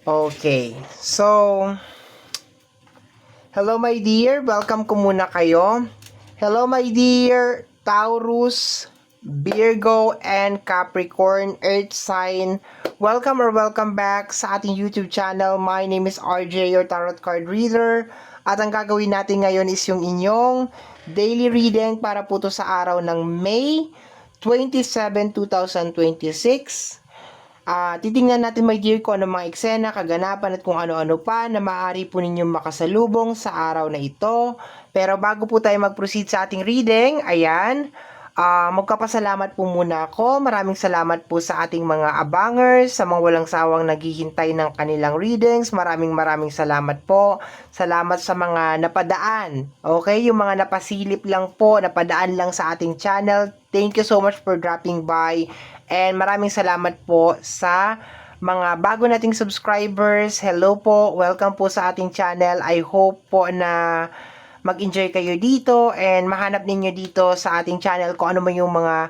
Okay. So, hello my dear. Welcome ko muna kayo. Hello my dear Taurus, Virgo, and Capricorn Earth sign. Welcome or welcome back sa ating YouTube channel. My name is RJ, your tarot card reader. At ang gagawin natin ngayon is yung inyong daily reading para po to sa araw ng May 27, 2026. Titingnan natin my dear kung ano mga eksena, kaganapan at kung ano-ano pa na maaari po ninyong makasalubong sa araw na ito. Pero bago po tayo mag-proceed sa ating reading, ayan, magkapasalamat po muna ako. Maraming salamat po sa ating mga abangers, sa mga walang sawang naghihintay ng kanilang readings. Maraming salamat po. Salamat sa mga napadaan. Okay, yung mga napasilip lang po, napadaan lang sa ating channel. Thank you so much for dropping by. And maraming salamat po sa mga bago nating subscribers. Hello po, welcome po sa ating channel. I hope po na mag-enjoy kayo dito and mahanap ninyo dito sa ating channel kung ano man yung mga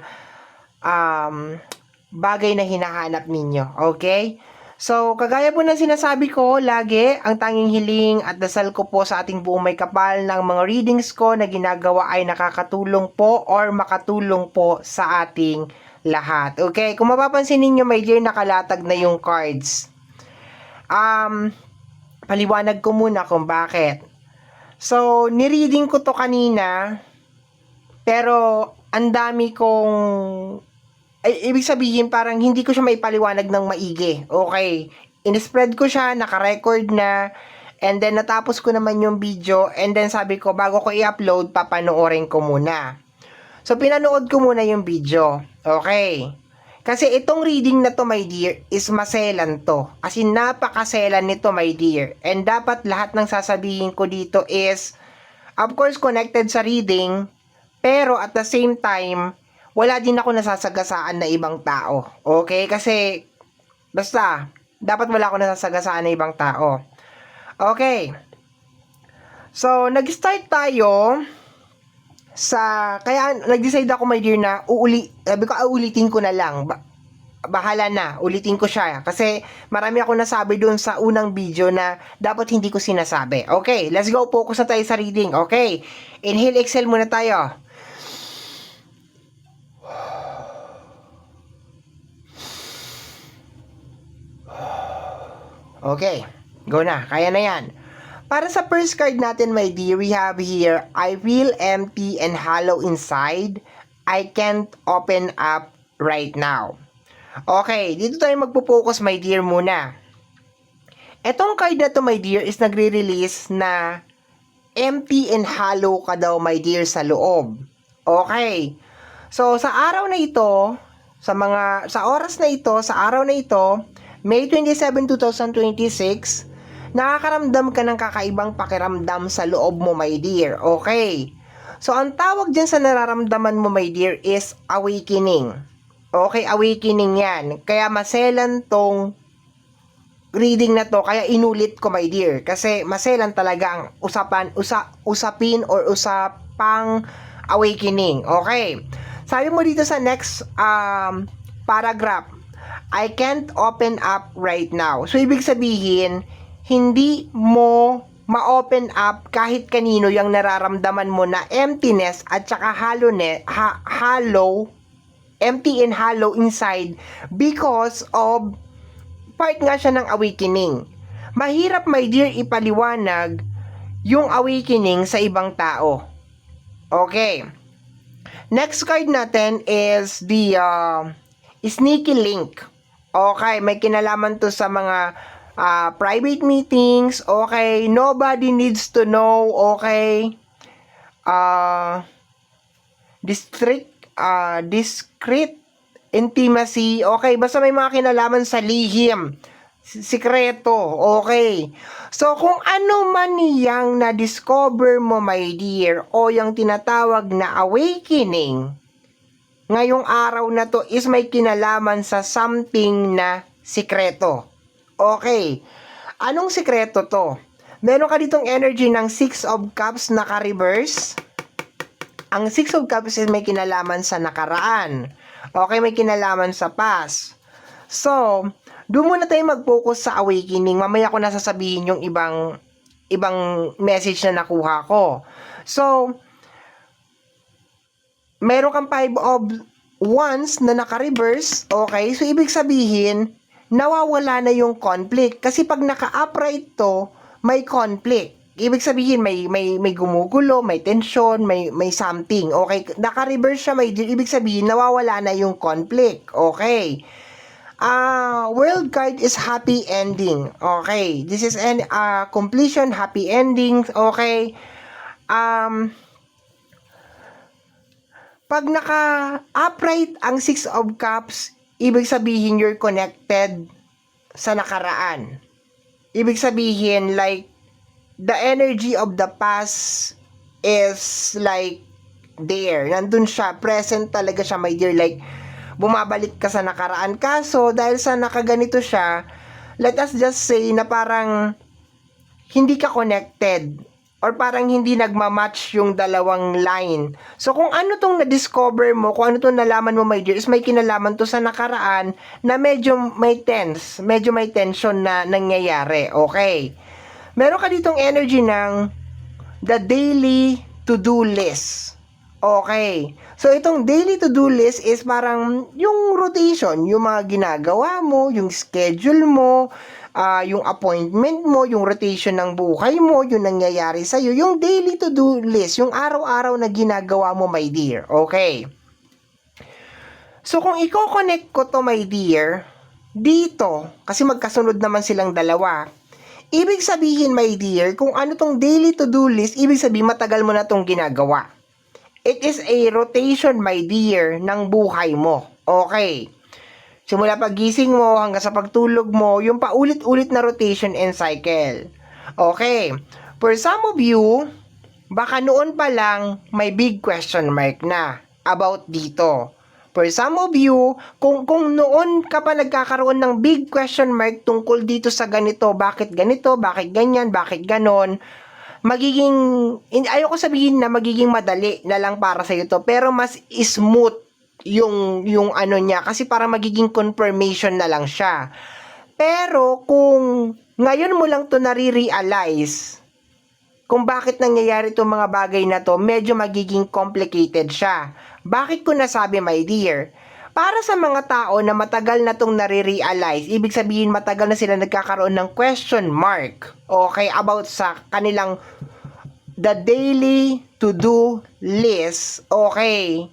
bagay na hinahanap ninyo. Okay? So, kagaya po ng sinasabi ko, lagi, ang tanging hiling at dasal ko po sa ating buong may kapal ng mga readings ko na ginagawa ay nakakatulong po or makatulong po sa ating lahat. Okay? Kung mapapansin ninyo, my dear, nakalatag na yung cards. Paliwanag ko muna kung bakit. So, nireading ko to kanina, pero ang dami kong ibig sabihin parang hindi ko siya maipaliwanag ng maigi. Okay. In-spread ko siya, naka-record na, and then natapos ko naman yung video, and then sabi ko, bago ko i-upload, papanoorin ko muna. So, pinanood ko muna yung video. Okay. Kasi itong reading na to, my dear, is maselan to. As in, napakaselan nito, my dear. And dapat lahat ng sasabihin ko dito is, of course, connected sa reading, pero at the same time, wala din ako nasasagasaan na ibang tao. Okay? Kasi, basta, dapat wala ako nasasagasaan na ibang tao. Okay. So, nag-start tayo kaya nag-decide ako, my dear, na sabi ko, uulitin ko na lang. Bahala na, ulitin ko siya. Kasi, marami ako nasabi doon sa unang video na dapat hindi ko sinasabi. Okay, let's go. Focus na tayo sa reading. Okay. Inhale, exhale muna tayo. Okay, go na. Kaya na yan. Para sa first card natin, my dear, we have here, I feel empty and hollow inside. I can't open up right now. Okay, dito tayo magpo-focus, my dear, muna. Etong card na to, my dear, is nagre-release na empty and hollow ka daw, my dear, sa loob. Okay. So, sa araw na ito, sa oras na ito, sa araw na ito, May 27, 2026, nakakaramdam ka ng kakaibang pakiramdam sa loob mo, my dear. Okay. So, ang tawag dyan sa nararamdaman mo, my dear, is awakening. Okay, awakening yan. Kaya maselan tong reading na to, kaya inulit ko, my dear. Kasi maselan talaga ang usapin or usapang awakening. Okay. Sabi mo dito sa next paragraph, I can't open up right now. So, ibig sabihin, hindi mo ma-open up kahit kanino yung nararamdaman mo na emptiness at saka hollow, empty and hollow inside because of part nga siya ng awakening. Mahirap, my dear, ipaliwanag yung awakening sa ibang tao. Okay. Next card natin is the sneaky link. Okay, may kinalaman to sa mga private meetings. Okay, nobody needs to know. Okay, discreet intimacy. Okay, basta may mga kinalaman sa lihim, sikreto. Okay, so kung ano man yang na-discover mo, my dear, o yung tinatawag na awakening ngayong araw na to is may kinalaman sa something na sikreto. Okay. Anong sikreto to? Meron ka ditong energy ng 6 of Cups naka-reverse. Ang 6 of Cups is may kinalaman sa nakaraan. Okay, may kinalaman sa past. So, Doon muna tayo mag-focus sa awakening. Mamaya ko nasasabihin yung ibang message na nakuha ko. So, meron kang 5 of Wands na naka-reverse, okay? So, ibig sabihin, nawawala na yung conflict. Kasi pag naka-upright to, may conflict. Ibig sabihin, may gumugulo, may tension, may something, okay? Naka-reverse siya, ibig sabihin, nawawala na yung conflict, okay? World card is happy ending, okay? This is an completion, happy ending, okay? Pag naka-upright ang 6 of Cups, ibig sabihin you're connected sa nakaraan. Ibig sabihin, like, the energy of the past is like there. Nandun siya, present talaga siya, my dear. Like, bumabalik ka sa nakaraan. Kaso, dahil sa nakaganito siya, let us just say na parang hindi ka connected or parang hindi nagmamatch yung dalawang line. So, kung ano tong na-discover mo, kung ano tong nalaman mo, my dear, is may kinalaman to sa nakaraan na medyo may tension na nangyayari. Okay. Meron ka ditong energy ng the daily to-do list. Okay. So, itong daily to-do list is parang yung rotation, yung mga ginagawa mo, yung schedule mo, yung appointment mo, yung rotation ng buhay mo, yung nangyayari sa'yo, yung daily to-do list, yung araw-araw na ginagawa mo, my dear. Okay. So, kung i-connect ko to, my dear, dito, kasi magkasunod naman silang dalawa, ibig sabihin, my dear, kung ano tong daily to-do list, ibig sabihin, matagal mo na tong ginagawa. It is a rotation, my dear, ng buhay mo. Okay. Simula pagising mo hanggang sa pagtulog mo, yung paulit-ulit na rotation and cycle. Okay. For some of you, baka noon pa lang may big question mark na about dito. For some of you, kung noon ka pa nagkakaroon ng big question mark tungkol dito sa ganito, bakit ganyan, bakit ganon, magiging, ayoko sabihin na magiging madali na lang para sa iyo to, pero mas smooth yung ano niya, kasi para magiging confirmation na lang siya. Pero kung ngayon mo lang to nare-realize kung bakit nangyayari itong mga bagay na to, medyo magiging complicated siya. Bakit ko nasabi, my dear? Para sa mga tao na matagal na itong nare-realize, ibig sabihin matagal na sila nagkakaroon ng question mark, okay, about sa kanilang the daily to-do list, okay.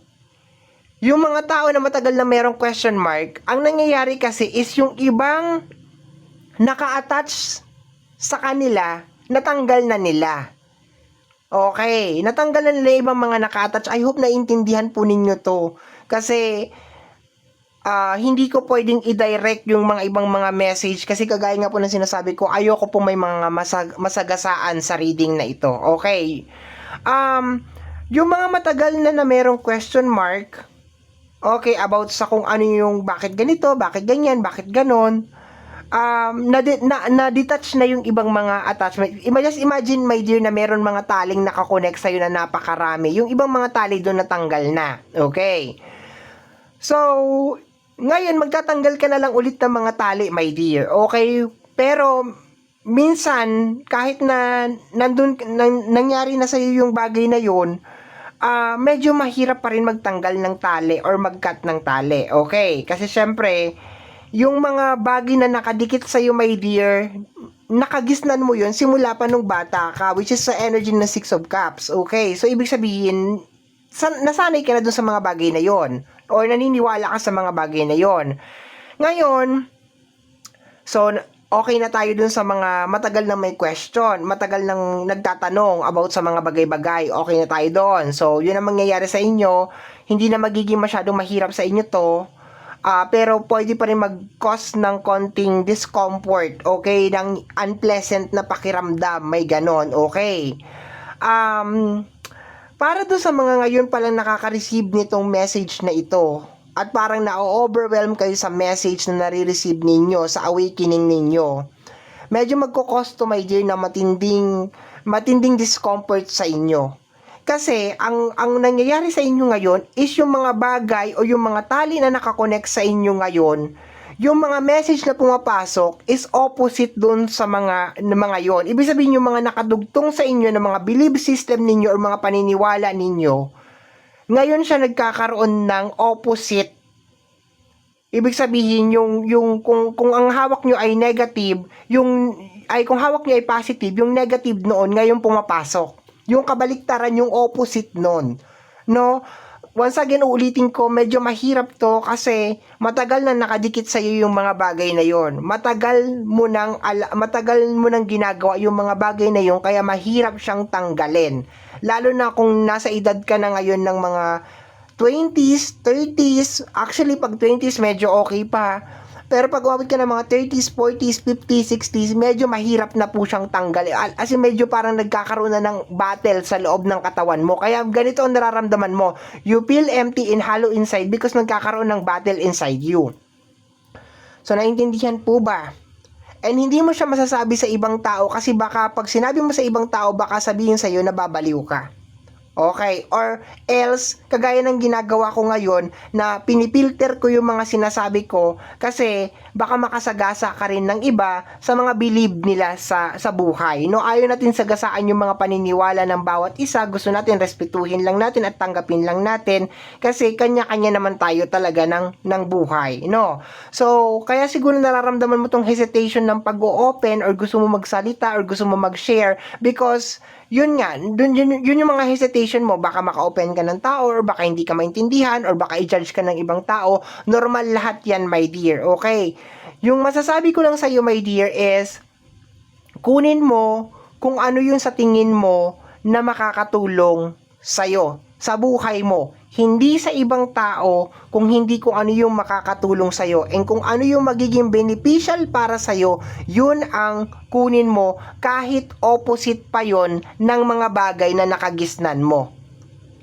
Yung mga tao na matagal na merong question mark, ang nangyayari kasi is yung ibang naka-attach sa kanila, natanggal na nila. Okay, natanggal na nila yung ibang mga naka-attach. I hope naintindihan po ninyo to. Kasi, hindi ko pwedeng i-direct yung mga ibang mga message kasi kagaya nga po ng sinasabi ko, ayoko po may mga masagasaan sa reading na ito. Okay. Yung mga matagal na merong question mark, okay, about sa kung ano yung bakit ganito, bakit ganyan, bakit ganon, na-detach na yung ibang mga attachment. Just imagine, my dear, na meron mga taling nakakonect sa'yo na napakarami. Yung ibang mga tali doon natanggal na. Okay. So, ngayon, magtatanggal ka na lang ulit ng mga tali, my dear. Okay? Pero, minsan, kahit na nangyari na sa'yo yung bagay na yun, medyo mahirap pa rin magtanggal ng tali or mag-cut ng tali. Okay? Kasi syempre, yung mga bagay na nakadikit sa'yo, my dear, nakagisnan mo yun simula pa nung bata ka, which is sa energy ng 6 of Cups. Okay? So, ibig sabihin, nasanay ka na dun sa mga bagay na yon or naniniwala ka sa mga bagay na yon. Ngayon, so, okay na tayo dun sa mga matagal na may question, matagal nang nagtatanong about sa mga bagay-bagay, okay na tayo doon. So, yun ang mangyayari sa inyo, hindi na magiging masyadong mahirap sa inyo to, pero pwede pa rin mag-cause ng konting discomfort, okay, ng unpleasant na pakiramdam, may ganon, okay. Para doon sa mga ngayon palang nakaka-receive nitong message na ito, at parang na-overwhelm kayo sa message na nare-receive ninyo, sa awakening ninyo, medyo magko-cause to, my dear, na matinding discomfort sa inyo. Kasi, ang nangyayari sa inyo ngayon is yung mga bagay o yung mga tali na nakakonect sa inyo ngayon, yung mga message na pumapasok is opposite dun sa mga yon. Ibig sabihin yung mga nakadugtong sa inyo ng mga belief system ninyo or mga paniniwala ninyo, ngayon siya nagkakaroon ng opposite. Ibig sabihin kung ang hawak nyo ay negative, kung hawak nyo ay positive, yung negative noon ngayon pumapasok. Yung kabaliktaran, yung opposite noon. No? Once again, uulitin ko, medyo mahirap to kasi matagal na nakadikit sa iyo yung mga bagay na yon. Matagal mo nang ginagawa yung mga bagay na yon, kaya mahirap siyang tanggalin. Lalo na kung nasa edad ka na ngayon ng mga 20s, 30s, actually pag 20s medyo okay pa. Pero pag umabot ka ng mga 30s, 40s, 50s, 60s, medyo mahirap na po siyang tanggalin. As in, medyo parang nagkakaroon na ng battle sa loob ng katawan mo. Kaya ganito ang nararamdaman mo. You feel empty and hollow inside because nagkakaroon ng battle inside you. So, naintindihan po ba? And hindi mo siya masasabi sa ibang tao kasi baka pag sinabi mo sa ibang tao, baka sabihin sa'yo na babaliw ka. Okay, or else, kagaya ng ginagawa ko ngayon na pinipilter ko yung mga sinasabi ko kasi baka makasagasa ka rin ng iba sa mga believe nila sa buhay. No, ayaw natin sagasaan yung mga paniniwala ng bawat isa. Gusto natin respetuhin lang natin at tanggapin lang natin kasi kanya-kanya naman tayo talaga ng buhay. No? So, kaya siguro nararamdaman mo tong hesitation ng pag-o-open or gusto mo magsalita or gusto mo mag-share because yun nga, yun yung mga hesitation mo, baka maka-open ka ng tao or baka hindi ka maintindihan or baka i-judge ka ng ibang tao. Normal lahat yan, my dear, okay? Yung masasabi ko lang sa'yo, my dear, is kunin mo kung ano yung sa tingin mo na makakatulong sa'yo, sa buhay mo. Hindi sa ibang tao, kung hindi kung ano yung makakatulong sa'yo. And kung ano yung magiging beneficial para sa'yo, yun ang kunin mo kahit opposite pa yon ng mga bagay na nakagisnan mo.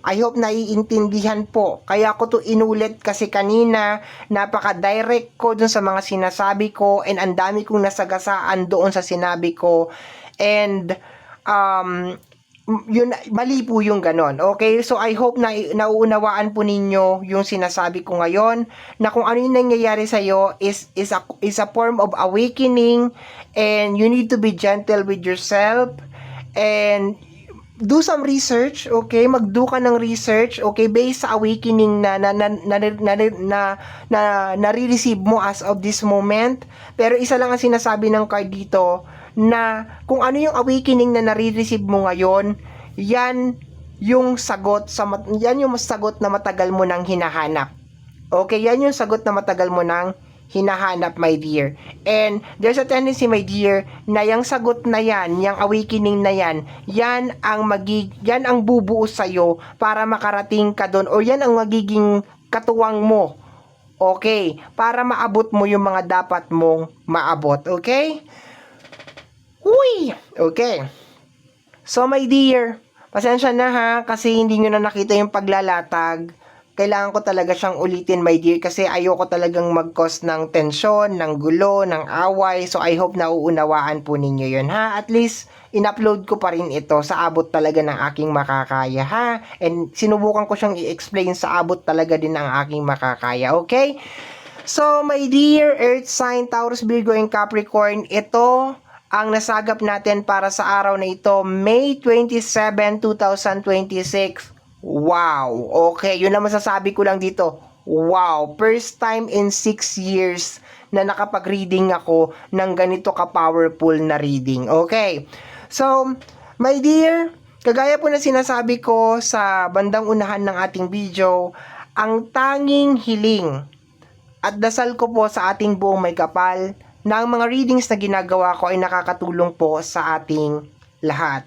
I hope naiintindihan po. Kaya ko to inulit kasi kanina, napaka-direct ko dun sa mga sinasabi ko and ang dami kong nasagasaan doon sa sinabi ko. And, yun, mali po yung ganon. Okay? So, I hope na nauunawaan po ninyo yung sinasabi ko ngayon na kung ano yung nangyayari sa'yo is a form of awakening and you need to be gentle with yourself and do some research, okay? Magdo ka ng research, okay? Based sa awakening na nare-receive mo as of this moment. Pero isa lang ang sinasabi ng card dito, na kung ano yung awakening na nare-receive mo ngayon, yan yung sagot na matagal mo nang hinahanap. Okay, yan yung sagot na matagal mo nang hinahanap, my dear. And there's a tendency, my dear, na yung sagot na yan, yung awakening na yan, yan ang bubuo sa'yo para makarating ka doon, o yan ang magiging katuwang mo. Okay, para maabot mo yung mga dapat mong maabot. Okay? Uy! Okay. So, my dear, pasensya na ha, kasi hindi nyo na nakita yung paglalatag. Kailangan ko talaga siyang ulitin, my dear, kasi ayoko talagang mag-cause ng tensyon, ng gulo, ng away. So, I hope nauunawaan po ninyo yun, ha? At least, in-upload ko pa rin ito sa abot talaga ng aking makakaya, ha? And sinubukan ko siyang i-explain sa abot talaga din ng aking makakaya, okay? So, my dear Earth sign, Taurus, Virgo, and Capricorn, ito ang nasagap natin para sa araw na ito, May 27, 2026. Wow! Okay, yun ang masasabi ko lang dito. Wow! First time in 6 years na nakapag-reading ako ng ganito ka-powerful na reading. Okay. So, my dear, kagaya po na sinasabi ko sa bandang unahan ng ating video, ang tanging hiling at dasal ko po sa ating buong may kapal na ang mga readings na ginagawa ko ay nakakatulong po sa ating lahat.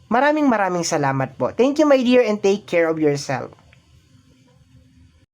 Maraming salamat po. Thank you, my dear, and take care of yourself.